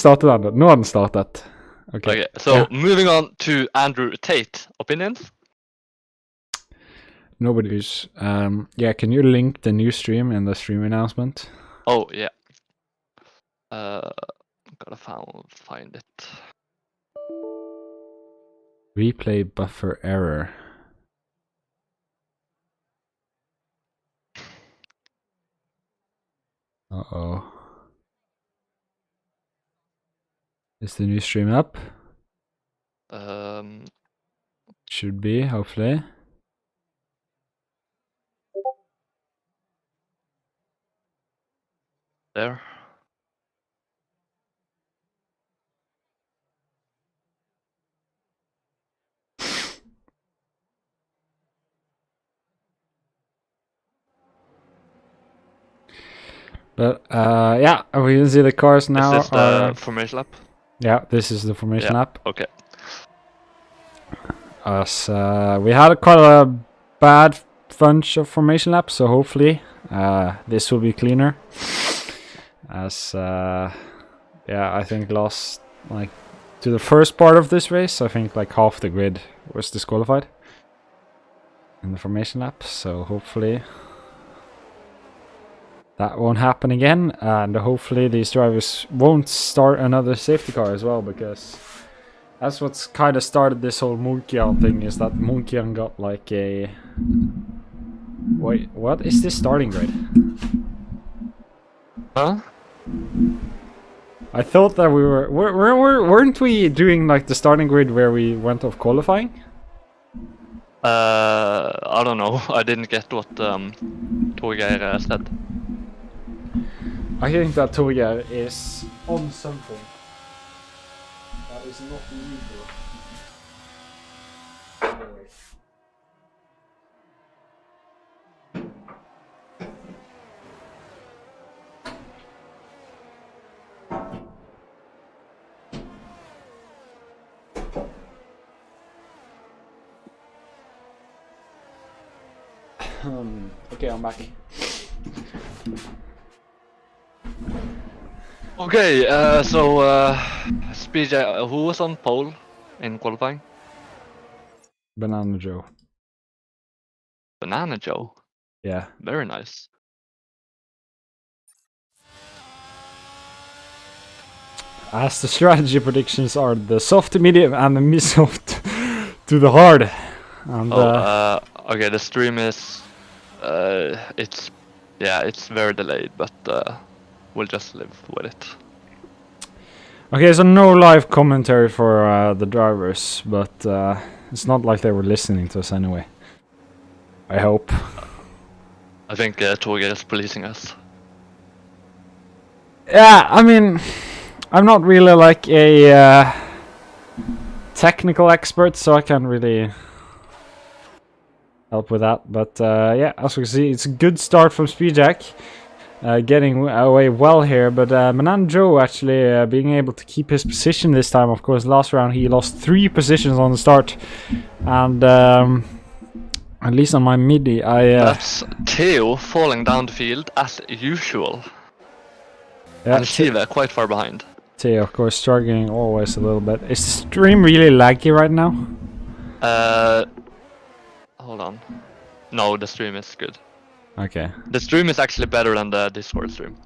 startet ennå. Nå har den startet. Okay, so moving on to Andrew Tate. Opinions? Nobody's. Yeah, can you link the new stream in the stream announcement? Oh, yeah. Gotta find it. Replay buffer error. Uh-oh. Is the new stream up? Should be, hopefully. There. But yeah, we can see the cars now. Is this the formation lap? Yeah, this is the formation lap. Okay. We had quite a bad bunch of formation laps, so hopefully this will be cleaner. As yeah, I think lost like to the first part of this race. I think like half the grid was disqualified in the formation lap, so hopefully that won't happen again, and hopefully these drivers won't start another safety car as well, because that's what's kind of started this whole Munkian thing, is that Munkian got like a... Wait, what is this starting grid? Huh? I thought that we weren't we doing like the starting grid where we went off qualifying? I don't know. I didn't get what Torgeir said. I think that Torgeir is on something that is not usual. Okay, I'm back. Okay, so SpeedJack, who was on pole in qualifying? Banana Joe. Banana Joe. Yeah. Very nice. As the strategy predictions are the soft to medium and the mid-soft to the hard. And, okay, the stream is it's very delayed, but we'll just live with it. Okay, so no live commentary for the drivers, but it's not like they were listening to us anyway. I hope. I think Torgeir is policing us. Yeah, I mean, I'm not really like a technical expert, so I can't really help with that. But yeah, as we can see, it's a good start from SpeedJack. Getting away well here, but Banana Joe actually being able to keep his position this time. Of course, last round he lost 3 positions on the start, and at least on my MIDI, That's Theo falling down the field as usual. Yeah, and Shiva quite far behind. Theo, of course, struggling always a little bit. Is the stream really laggy right now? Hold on. No, the stream is good. Okay. The stream is actually better than the Discord stream.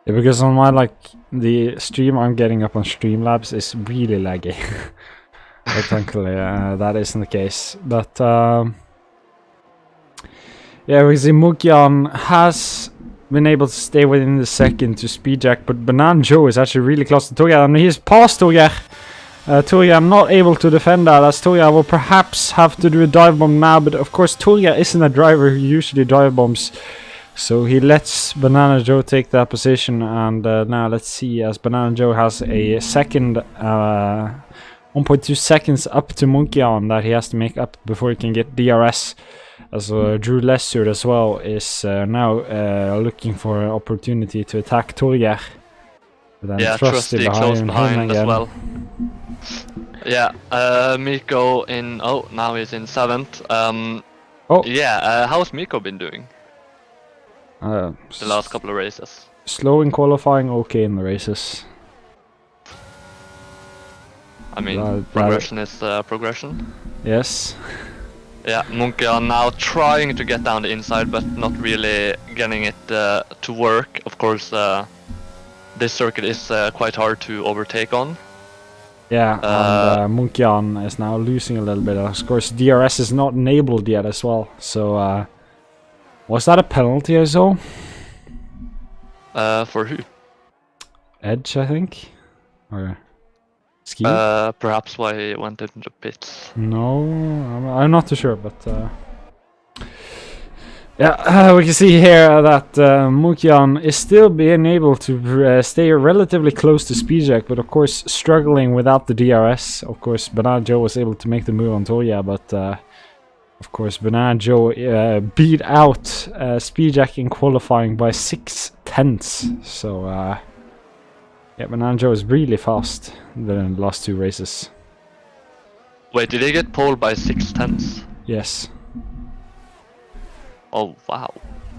Yeah, because on my the stream I'm getting up on Streamlabs is really laggy. But thankfully that isn't the case. But yeah, we see Munkian has been able to stay within the second to SpeedJack, but Banana Joe is actually really close to Torgeir, and he's past Torgeir. Torgeir not able to defend that, as Torgeir will perhaps have to do a dive bomb now, but of course Torgeir isn't a driver who usually dive bombs, so he lets Banana Joe take that position. And now let's see, as Banana Joe has a second 1.2 seconds up to Munkian that he has to make up before he can get DRS, as Drew Lessard as well is now looking for an opportunity to attack Torgeir. Yeah, Trusty close behind as well. Yeah, Miko in... Oh, now he's in 7th. Yeah, how's Miko been doing? The last couple of races. Slow in qualifying, okay in the races. I mean, progression is progression. Yes. Yeah, Munkian now trying to get down the inside, but not really getting it to work. Of course, this circuit is quite hard to overtake on. Yeah, and Munkian is now losing a little bit. Of course, DRS is not enabled yet as well. So, was that a penalty I saw? For who? Edge, I think? Or Ski? Perhaps why he went into the pits. No, I'm not too sure, but yeah, we can see here that Munkian is still being able to stay relatively close to Speedjack, but of course struggling without the DRS. Of course, Banana Joe was able to make the move on Toya, but of course Banana Joe beat out Speedjack in qualifying by 6/10. So yeah, Banana Joe is really fast in the last 2 races. Wait, did he get pole by 6/10? Yes. Oh, wow.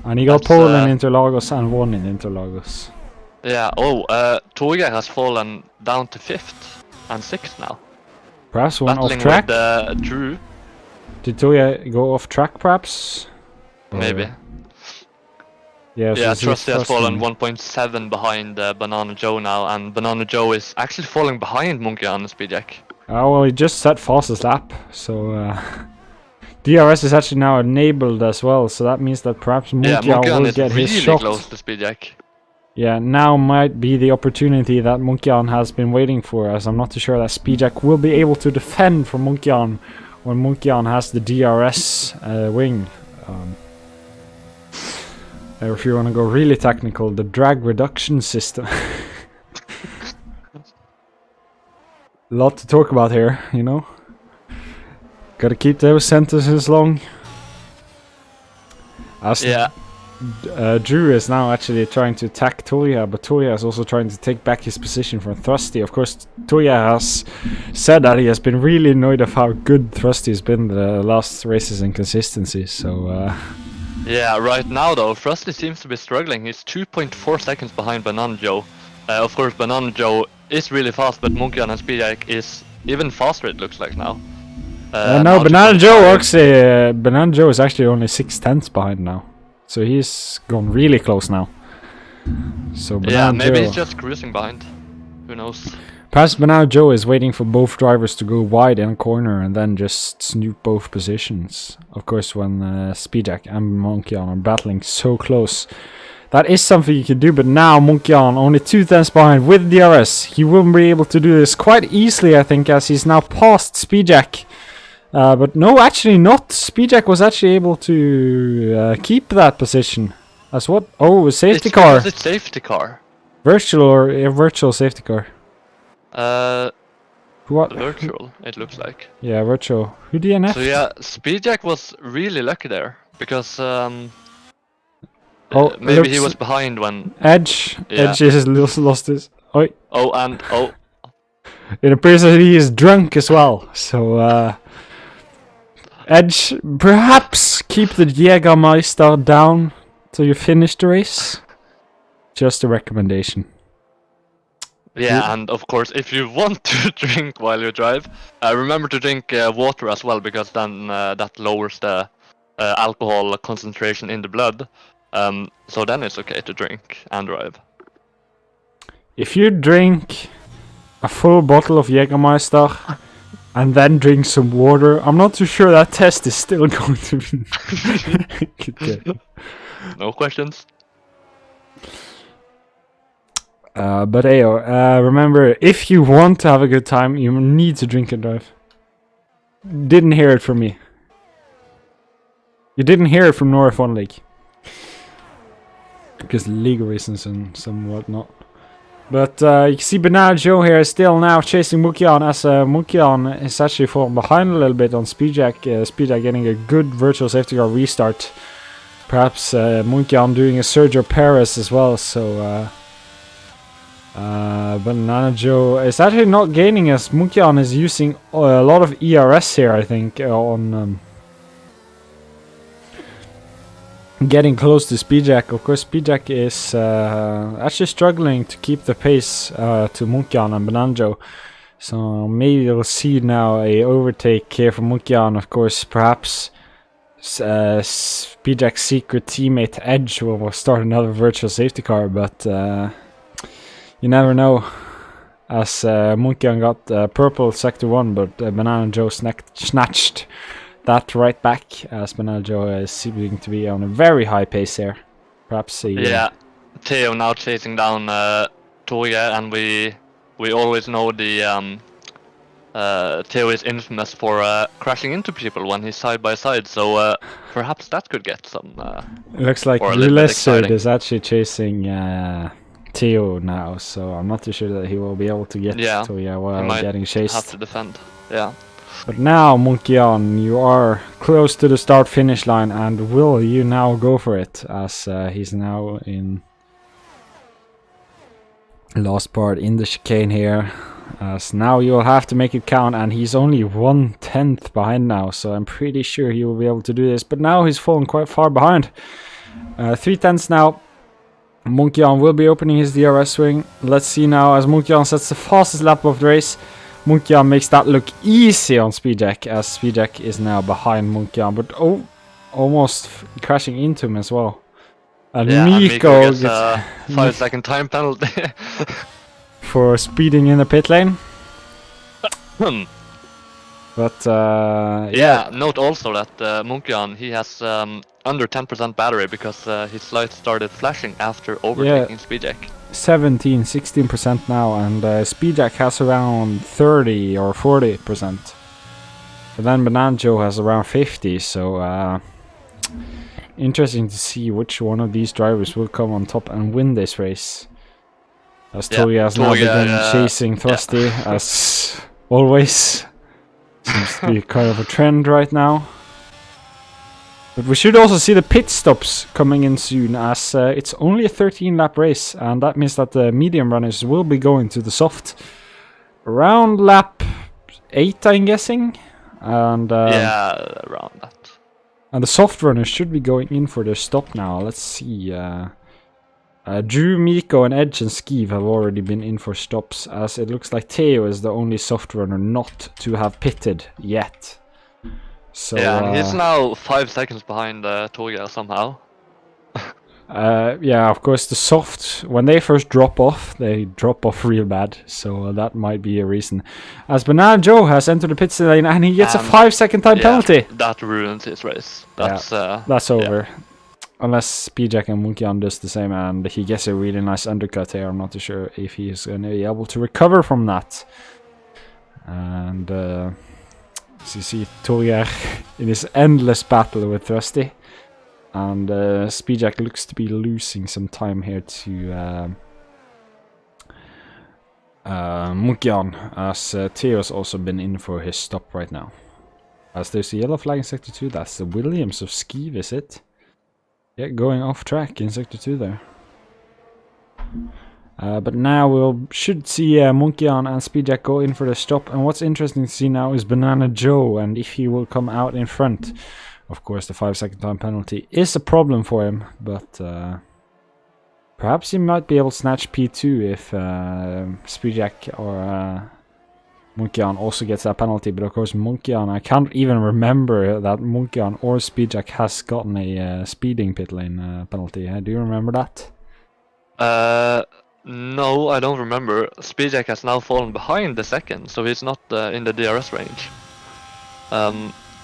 And he got pole in Interlagos and won in Interlagos. Yeah, Toya has fallen down to 5th and 6th now. Perhaps one off track? With, Drew. Did Toya go off track, perhaps? Maybe. Yeah, yeah, Trusty has fallen 1.7 behind Banana Joe now, and Banana Joe is actually falling behind Munkian and Speedjack. Oh, well, he just set fastest lap, so DRS is actually now enabled as well, so that means that perhaps Munkian will get his shot. Close to Speedjack. Yeah, now might be the opportunity that Munkian has been waiting for, as I'm not too sure that Speedjack will be able to defend from Munkian when Munkian has the DRS wing. If you want to go really technical, the drag reduction system. A lot to talk about here, you know. Gotta keep those sentences long. Yeah. Drew is now actually trying to attack Toya, but Toya is also trying to take back his position from Thrusty. Of course, Toya has said that he has been really annoyed of how good Thrusty has been the last races in consistency, so yeah, right now though, Thrusty seems to be struggling. He's 2.4 seconds behind Banana Joe. Of course, Banana Joe is really fast, but Munkian and Speedjack is even faster, it looks like now. No, Banana Joe actually, Banana Joe is actually only 6/10 behind now. So he's gone really close now. So yeah, maybe he's just cruising behind. Who knows? Perhaps Banana Joe is waiting for both drivers to go wide in a corner and then just snoop both positions. Of course, when Speedjack and Munkian are battling so close. That is something you can do, but now Munkian only 2/10 behind with DRS. He will be able to do this quite easily, I think, as he's now past Speedjack. But no, actually not. Speedjack was actually able to keep that position. As what? Oh, a safety car. It's a safety car. Virtual or a virtual safety car? What? Virtual, it looks like. Yeah, virtual. Who DNF? So yeah, Speedjack was really lucky there, because maybe he was behind when... Edge. Yeah. Edge has lost his... Oi. Oh, and... Oh. It appears that he is drunk as well, so Edge, perhaps keep the Jägermeister down till you finish the race. Just a recommendation. Yeah, and of course, if you want to drink while you drive, remember to drink water as well, because then that lowers the alcohol concentration in the blood. So then it's okay to drink and drive. If you drink a full bottle of Jägermeister and then drink some water, I'm not too sure that test is still going to be... No questions. But Ayo, remember, if you want to have a good time, you need to drink and drive. Didn't hear it from me. You didn't hear it from Nora Fun League. Because legal reasons and some whatnot. But you can see Banana Joe here is still now chasing Munkian, as Munkian is actually falling behind a little bit on Speedjack. Speedjack getting a good virtual safety car restart. Perhaps Munkian doing a Sergio Perez as well, so... Banana Joe is actually not gaining, as Munkian is using a lot of ERS here, I think, on getting close to Speedjack. Of course, Speedjack is actually struggling to keep the pace to Munkian and Banana Joe. So maybe we'll see now a overtake here from Munkian. Of course, perhaps Speedjack's secret teammate Edge will start another virtual safety car, but you never know. As Munkian got purple sector 1, but Banana Joe snatched that right back, as Banana Joe is seeming to be on a very high pace here. Perhaps yeah, Theo now chasing down Torge, and we always know the Theo is infamous for crashing into people when he's side by side, so perhaps that could get some. It looks like Blue Lizard is actually chasing Theo now, so I'm not too sure that he will be able to get Torge while getting chased. Have to defend, yeah. But now, Munkian, you are close to the start-finish line, and will you now go for it, as he's now in last part in the chicane here. As now you'll have to make it count, and he's only 1/10 behind now, so I'm pretty sure he will be able to do this. But now he's fallen quite far behind. 3/10 now. Munkian will be opening his DRS swing. Let's see now, as Munkian sets the fastest lap of the race. Munkian makes that look easy on Speedjack, as Speedjack is now behind Munkian, but almost crashing into him as well. And Miko gets a 5-second time penalty for speeding in the pit lane. But yeah, note also that Munkian, he has under 10% battery because his lights started flashing after overtaking Speedjack. 16% now, and Speedjack has around 30 or 40%. But then Banana Joe has around 50, so interesting to see which one of these drivers will come on top and win this race. As Torge has now begun chasing Thrusty, as always. Seems to be kind of a trend right now. But we should also see the pit stops coming in soon, as it's only a 13-lap race, and that means that the medium runners will be going to the soft around lap 8, I'm guessing. And yeah, around that. And the soft runners should be going in for their stop now. Let's see. Drew, Miko, and Edge and Skeeve have already been in for stops, as it looks like Theo is the only soft runner not to have pitted yet. So, yeah, and he's now 5 seconds behind Torge somehow. Yeah, of course, the soft, when they first drop off, they drop off real bad, so that might be a reason. As Banana Joe has entered the pit lane, and he gets a 5-second time penalty. That ruins his race. That's over. Unless Speedjack and Munkian does the same, and he gets a really nice undercut here. I'm not too sure if he's going to be able to recover from that. And as you see, Torge in his endless battle with Thrusty. And Speedjack looks to be losing some time here to Munkian, as Theo's also been in for his stop right now. As there's a yellow flag in Sector 2, that's the Williams of Skeeve, is it? Yeah, going off track in Sector 2 there. But now we should see Munkian and Speedjack go in for the stop. And what's interesting to see now is Banana Joe, and if he will come out in front. Of course, the 5-second time penalty is a problem for him, but perhaps he might be able to snatch P2 if Speedjack or Munkian also gets that penalty. But of course, Munkian, I can't even remember that Munkian or Speedjack has gotten a speeding pit lane penalty. Do you remember that? No, I don't remember. Speedjack has now fallen behind the second, so he's not in the DRS range.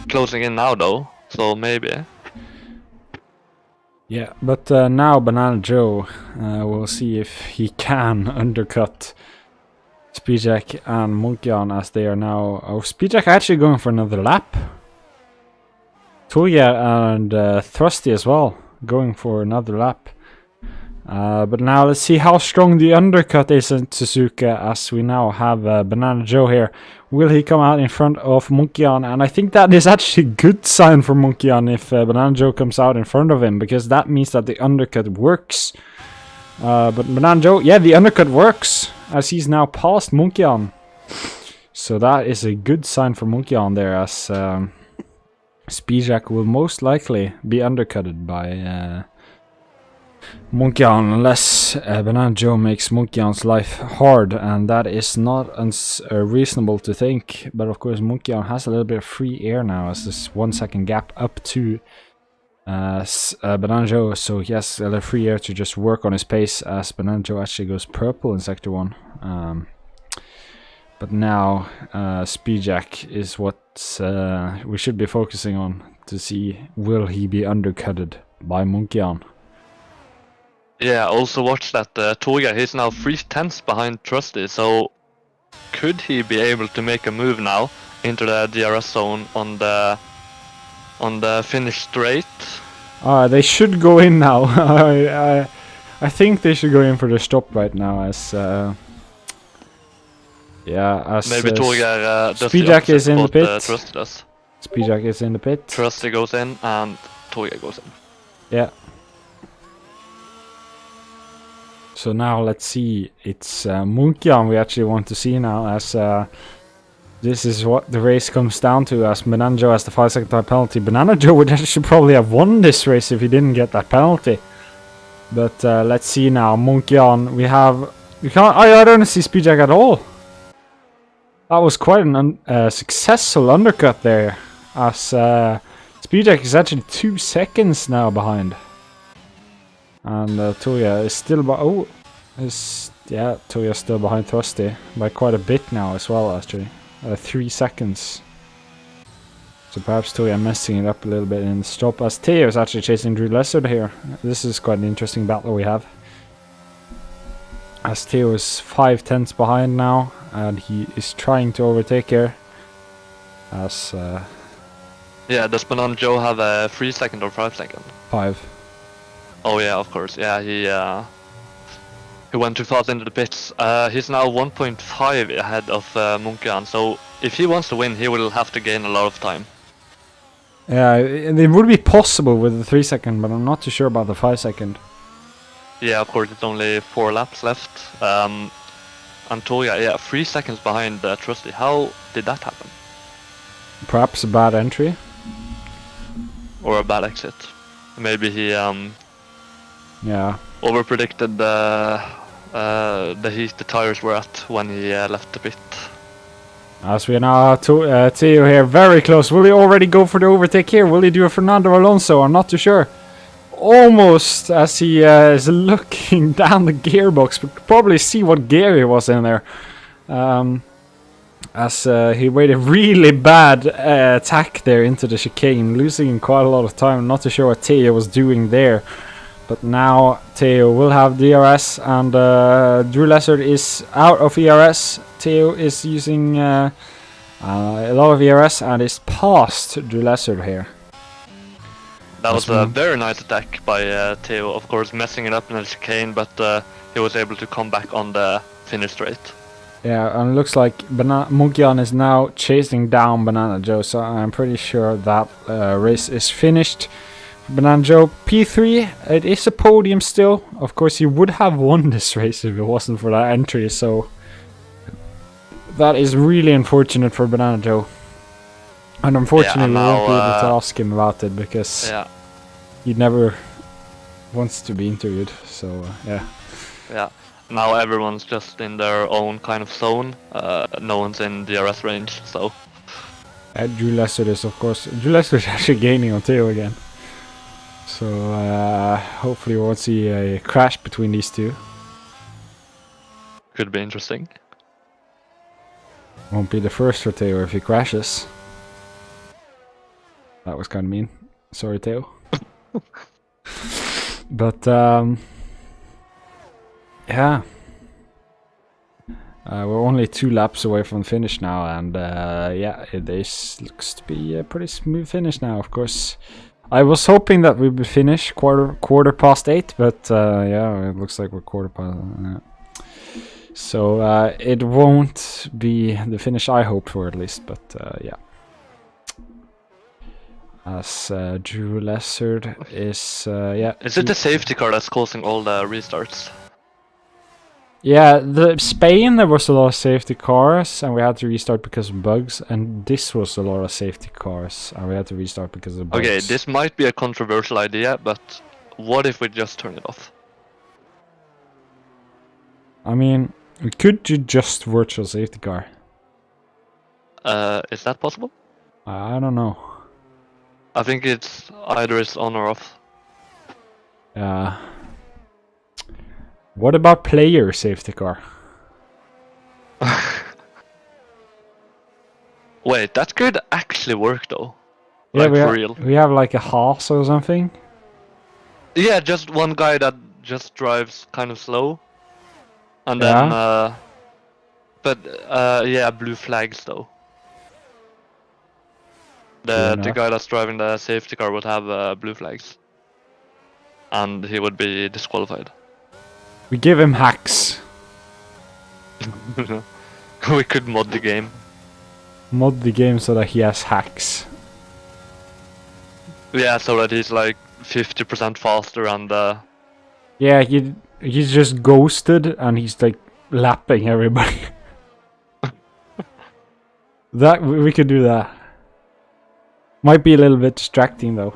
Closing in now though, so maybe. Yeah, but now Banana Joe, we'll see if he can undercut Speedjack and Munkian, as they are now... Oh, Speedjack actually going for another lap. Torge and Thrusty as well, going for another lap. But now let's see how strong the undercut is in Suzuka, as we now have Banana Joe here. Will he come out in front of Munkian? And I think that is actually a good sign for Munkian if Banana Joe comes out in front of him, because that means that the undercut works. But Banana Joe, yeah, the undercut works, as he's now past Munkian. So that is a good sign for Munkian there, as Speedjack will most likely be undercutted by Monkeyhan, unless Banana Joe makes Monkeyhan's life hard, and that is not reasonable to think. But of course, Monkeyhan has a little bit of free air now, as this 1 second gap up to Banana Joe, so he has a little free air to just work on his pace, as Banana Joe actually goes purple in Sector 1. But now, Speedjack is what we should be focusing on to see, will he be undercutted by Monkeyhan? Yeah, also watch that Torgeir, he's now 3/10 behind Trusty, so could he be able to make a move now into the DRS zone on the finish straight? They should go in now. I think they should go in for the stop right now, as maybe Torgeir does Speedjack is in the pit. Trusty does. Speedjack is in the pit. Trusty goes in and Torgeir goes in. Yeah. So now let's see, it's Monkeyhan we actually want to see now, as this is what the race comes down to, as Banana Joe has the 5-second time penalty. Banana Joe would actually probably have won this race if he didn't get that penalty. But let's see now, Monkeyhan, I don't see Speedjack at all. That was quite a successful undercut there, as Speedjack is actually 2 seconds now behind. And Toya is still Toya's still behind Trusty by quite a bit now as well, actually. 3 seconds. So perhaps Toya messing it up a little bit in the stop, as Theo is actually chasing Drew Lessard here. This is quite an interesting battle we have, as Theo is 5/10 behind now, and he is trying to overtake here. As yeah, does Banana Joe have a 3 second or 5 second? 5. Oh yeah, of course. Yeah, he went too fast into the pits. He's now 1.5 ahead of Monkeyhan, so if he wants to win, he will have to gain a lot of time. Yeah, it would be possible with the 3 second, but I'm not too sure about the 5 second. Yeah, of course, it's only 4 laps left. And Toya, yeah, 3 seconds behind Trusty. How did that happen? Perhaps a bad entry? Or a bad exit. Maybe he yeah, overpredicted the heat the tires were at when he left the pit. As we now to Theo here, very close. Will he already go for the overtake here? Will he do a Fernando Alonso? I'm not too sure. Almost, as he is looking down the gearbox, but probably see what gear he was in there. As he made a really bad attack there into the chicane, losing quite a lot of time. I'm not too sure what Theo was doing there. But now Theo will have DRS, and Drew Lessard is out of ERS. Theo is using a lot of ERS and is past Drew Lessard here. That was a very nice attack by Theo, of course messing it up in the chicane, but he was able to come back on the finish straight. Yeah, and it looks like Monkeyhan is now chasing down Banana Joe, so I'm pretty sure that race is finished. Banana Joe P3, it is a podium still. Of course, he would have won this race if it wasn't for that entry, so that is really unfortunate for Banana Joe. And unfortunately, we won't be able to ask him about it, because he never wants to be interviewed, so yeah. Yeah, now everyone's just in their own kind of zone. No one's in DRS range, so. Drew Lessard is, of course, Drew Lessard is actually gaining on Theo again. So hopefully we won't see a crash between these two. Could be interesting. Won't be the first for Theo if he crashes. That was kind of mean. Sorry, Theo. But yeah. We're only 2 laps away from the finish now, and yeah, this looks to be a pretty smooth finish now, of course. I was hoping that we would finish quarter past 8, but yeah, it looks like we're quarter past. So it won't be the finish I hoped for, at least, but yeah. As Drew Lessard is, yeah. Is it the safety car that's causing all the restarts? Yeah, Spain there was a lot of safety cars and we had to restart because of bugs, and this was a lot of safety cars and we had to restart because of bugs. Okay, this might be a controversial idea, but what if we just turn it off? I mean, we could do just virtual safety car. Is that possible? I don't know. I think it's either it's on or off. What about player safety car? Wait, that could actually work though. Yeah, Like for real. we have like a Haas or something. Yeah, just one guy that just drives kind of slow. And then, yeah, blue flags though. The guy that's driving the safety car would have blue flags. And he would be disqualified. We give him hacks. We could mod the game. Mod the game so that he has hacks. Yeah, so that he's like 50% faster and Yeah, he's just ghosted and he's like lapping everybody. That we could do that. Might be a little bit distracting though.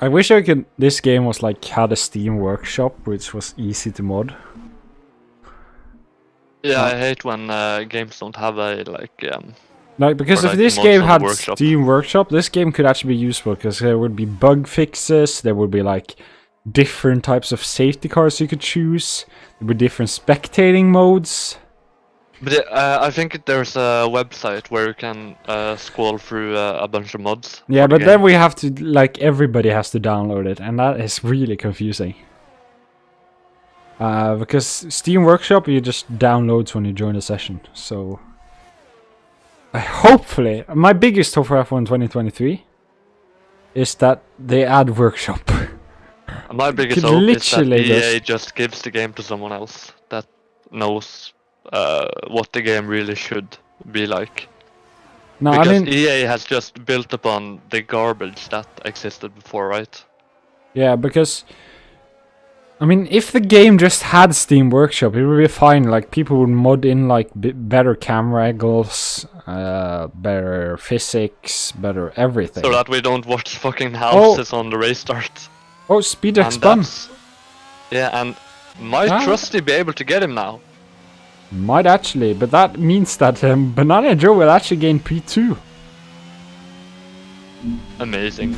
I wish I could. This game was like had a Steam Workshop, which was easy to mod. Yeah, I hate when games don't have a like because if like this mods game on the had workshop. Steam Workshop, this game could actually be useful because there would be bug fixes. There would be like different types of safety cars you could choose. There would be different spectating modes. But I think there's a website where you can scroll through a bunch of mods. Yeah, for the but game. then we have to like everybody has to download it, and that is really confusing. Because Steam Workshop you just downloads when you join the session. So hopefully, my biggest hope for F1 2023 is that they add Workshop. My biggest could hope is that literally EA just gives the game to someone else that knows what the game really should be like. No, Because I mean, EA has just built upon the garbage that existed before, right? yeah, because I mean, if the game just had Steam Workshop, it would be fine. Like people would mod in like better camera angles, better physics, better everything. So that we don't watch fucking houses on the race start. Oh, Speedjack And spun. yeah, and might Trusty be able to get him now? Might actually, but that means that Banana Joe will actually gain P2. Amazing.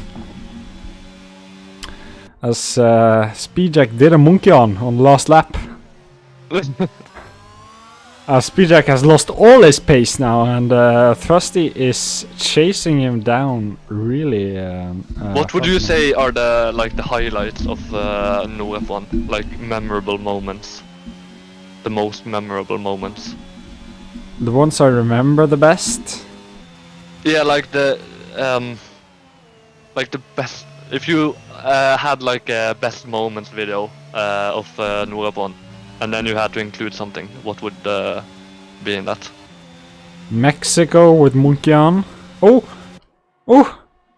As Speedjack did a monkey on the last lap. Speedjack has lost all his pace now, and Thrusty is chasing him down really. What would you say are the highlights of No F1? Like memorable moments, the most memorable moments. The ones I remember the best. Yeah, like the best. If you had like a best moments video of No F1, and then you had to include something, what would be in that? Mexico with monkey on. Oh,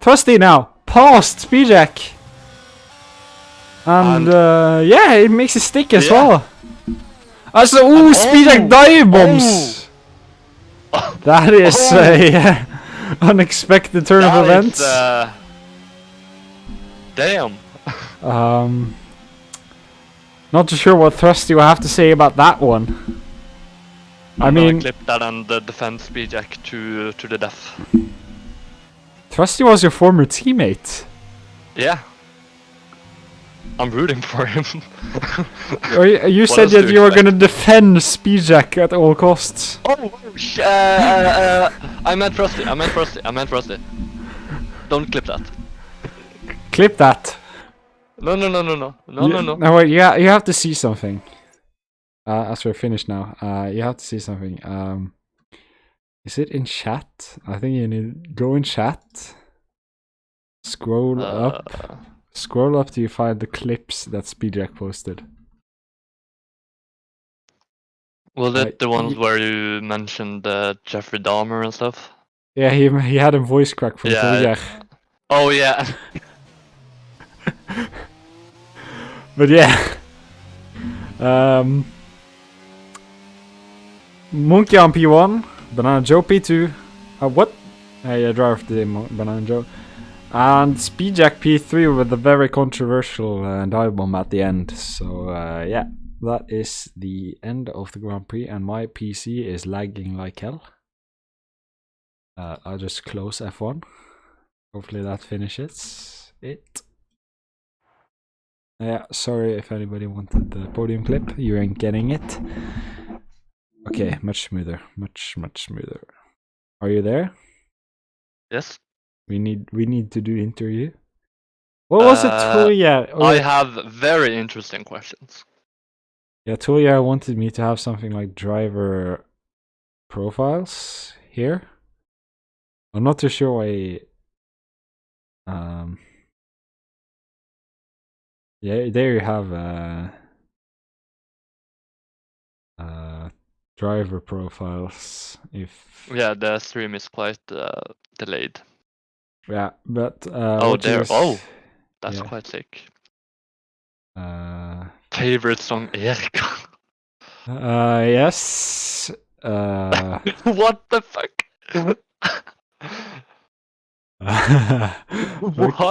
Thrusty now past Speedjack. And yeah, it makes it stick as well. Also, Speedjack dive bombs. That is a unexpected turn of events. Damn. Not too sure what Thrusty will have to say about that one. I'm mean, gonna clip that and defend Speedjack to the death. Thrusty was your former teammate. Yeah. I'm rooting for him. You said that you were gonna defend Speedjack at all costs. I meant Frosty. I meant Frosty. Don't clip that. Clip that. No. No, wait, yeah, you have to see something. As we're finished now, you have to see something. Is it in chat? I think you need go in chat. Scroll up. Scroll up till you find the clips that Speedjack posted. Was it the ones where you mentioned Jeffrey Dahmer and stuff? Yeah, he had a voice crack from Speedjack. Oh yeah. But yeah. Monkey on P1, Banana Joe P2. What? Yeah, driver today, Banana Joe. And Speedjack P3 with a very controversial dive bomb at the end. So yeah, that is the end of the Grand Prix, and my PC is lagging like hell. I'll just close F1. Hopefully that finishes it. Yeah, sorry if anybody wanted the podium clip, you ain't getting it. Okay, much smoother, much smoother. Are you there? Yes. We need to do interview. What was it, Tulia? I have very interesting questions. Yeah, Tulia wanted me to have something like driver profiles here. I'm not too sure why. Yeah, there you have driver profiles. If Yeah, the stream is quite delayed. yeah, but oh, there. Oh, that's yeah. quite sick. Favorite song, Erika. Yes. What the fuck? What?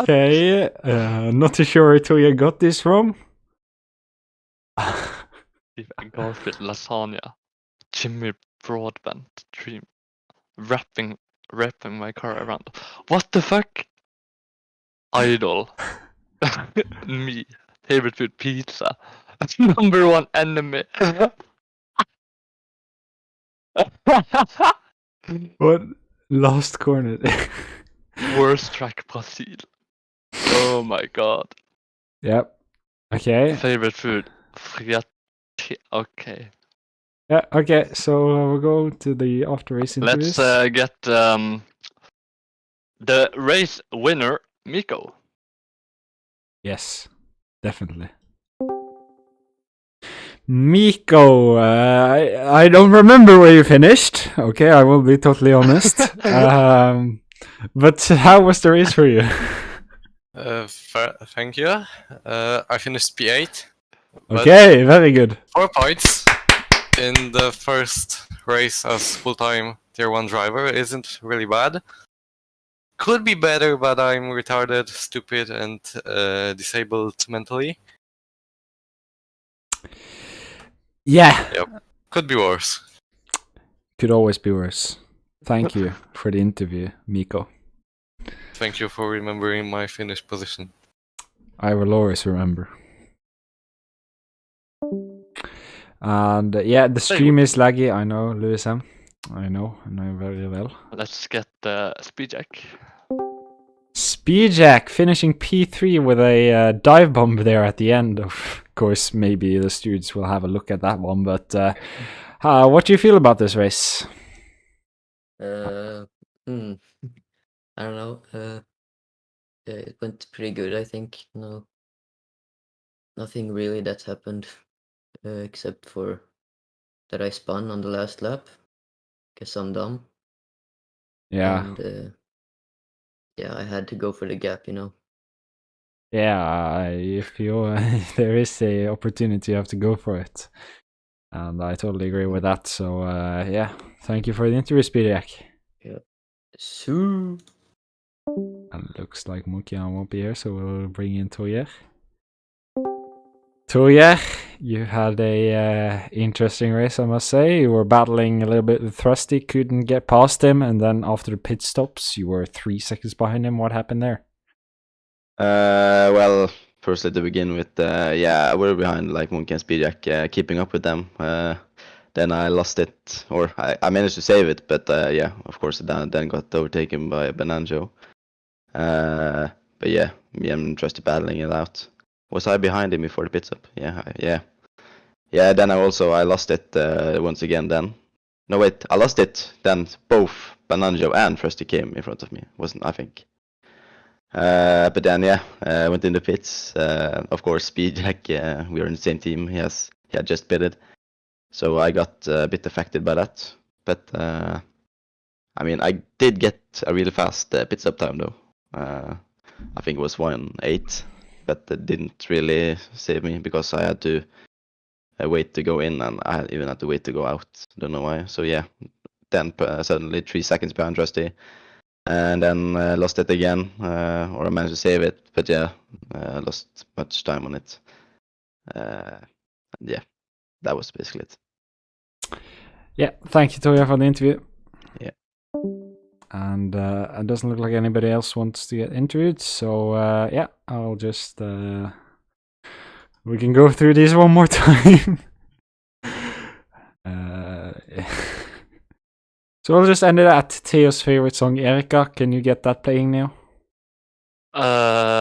Okay. Not too sure where Toya got this from. Garfield, Lasagna, Jimmy Broadbent, Dream, wrapping my car around. What the fuck? Idol. Me. Favorite food, pizza. Number one enemy. What? Lost corner. Worst track, Brazil. Oh my god. Yep. Okay. Favorite food, okay. Yeah. Okay. So we'll go to the after race interviews. Let's get the race winner, Miko. Yes, definitely. Miko, I don't remember where you finished. Okay, I will be totally honest. But how was the race for you? Thank you. I finished P8. Okay, very good. 4 points in the first race as full-time Tier 1 driver isn't really bad. Could be better, but I'm retarded, stupid, and disabled mentally. Yeah. Yep. Could be worse. Could always be worse. Thank you for the interview, Miko. Thank you for remembering my finish position. I will always remember. And yeah, the stream is laggy. I know, Lewis M. I know very well. Let's get Speedjack. Speedjack finishing P3 with a dive bomb there at the end. Of course, maybe the students will have a look at that one. But what do you feel about this race? I don't know. It went pretty good, I think. No, nothing really that happened, except for that I spun on the last lap. Guess I'm dumb. Yeah. And yeah, I had to go for the gap, you know. Yeah, if you there is a opportunity, you have to go for it, and I totally agree with that. So yeah, thank you for the interview, Speedjack. Yeah. So. And it looks like Mukian won't be here, so we'll bring in Toyer. Toyer, you had a interesting race, I must say. You were battling a little bit with Thrusty, couldn't get past him, and then after the pit stops, you were 3 seconds behind him. What happened there? Well, firstly to begin with, yeah, I were behind like Monkey and Speedjack, keeping up with them. Then I lost it, or I managed to save it, but yeah, of course, then got overtaken by Banana Joe. But yeah, me and Trusty battling it out. Was I behind him before the pit stop? Yeah. Then I lost it once again. Then, no wait, I lost it. Then both Banana Joe and Trusty came in front of me. Wasn't I think? But then yeah, went in the pits. Of course, Speedjack. We were in the same team. He had just pitted, so I got a bit affected by that. But I mean, I did get a really fast pit stop time though. I think it was 1-8, but it didn't really save me because I had to wait to go in, and I even had to wait to go out. Don't know why. So yeah, then suddenly 3 seconds behind Rusty, and then lost it again, or I managed to save it, but yeah, lost much time on it. Yeah, that was basically it. Yeah, thank you, Toya, for the interview. Yeah. And it doesn't look like anybody else wants to get interviewed, so yeah, I'll just we can go through this one more time. So we'll just end it at Theo's favorite song, Erika. Can you get that playing now?